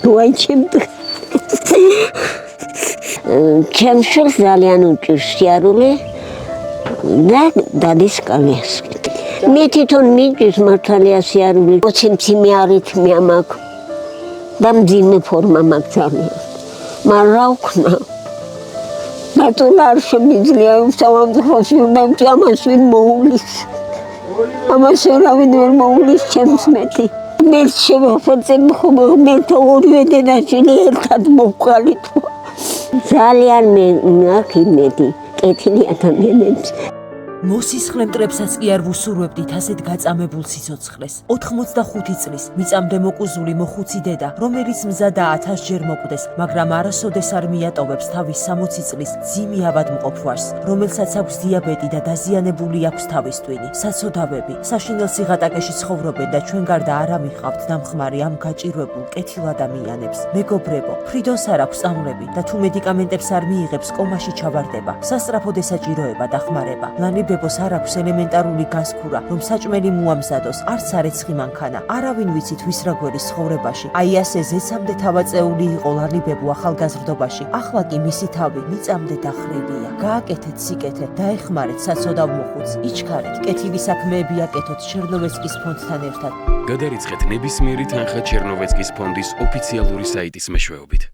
ვაი ჩემს შვილს ძალიან უჭირს სიარული და დადის კალიას. მე თვითონ მიჭირს მართალია სიარული, 20 მციმე არითმია მაქვს და მძიმე ფორმა მაქვს ძალიან. მაგრამ რა ვქნა? მარტო არ შემიძლია სამამძღოლში და ამას ვინ მოულის. ამას ვერავინ ვერ მოულის ჩემს მეტი. მე შევახერწებ ხოლმე მე ორივე დედაშვილი ერთად მოვყალით. ძალიან მე მაქვს იმედი კეთილი ადამიანებს. მოსისხლე მტრებსაც კი არ ვუსურვებდით ასეთ გაწამებულ სიცოცხლეს. 85 წლის მიწამდე მოკუზული მოხუცი დედა, რომელიც მზადაა 1000-ჯერ მოკვდეს, მაგრამ არასოდეს არ მიატოვებს თავის 60 წლის ძიმი ავადმყოფ ვარს, რომელსაც აქვს დიაბეტი და დაზიანებული აქვს თავის ტვინი. საცოდავები, საშინელ სიღატაკეში ცხოვრობენ და ჩვენ გარდა არ ამიხავთ დამხმარე ამ გაჭირვებულ კეთილ ადამიანებს. მეგობრებო, ფრიდონს არ აქვს წამლები და თუ მედიკამენტებს არ მიიღებს, კომაში ჩავარდება. სასწრაფოდ ესაჭიროება დახმარება. ბებოს არ აქვს ელემენტარული განსკურა, რომ საჭმელი მოამზადოს, არც არეცხი მანქანა. არავინ ვიცით ვის რა გვერის ცხოვრებაში. აი ასე ზეცამდე თავაწეული იყო ლალი ბებო ახალგაზრდობაში. ახლა კი მისი თავი მიწამდე დახრილია. გააკეთეთ სიკეთე, დაეხმარეთ საცოდავ მოხუცს. იჩქარეთ, კეთილი საქმეები აკეთოთ ჩერნოვეცკის ფონდთან ერთად. გადარიცხეთ ნებისმიერი თანხა ჩერნოვეცკის ფონდის ოფიციალური საიტის მეშვეობით.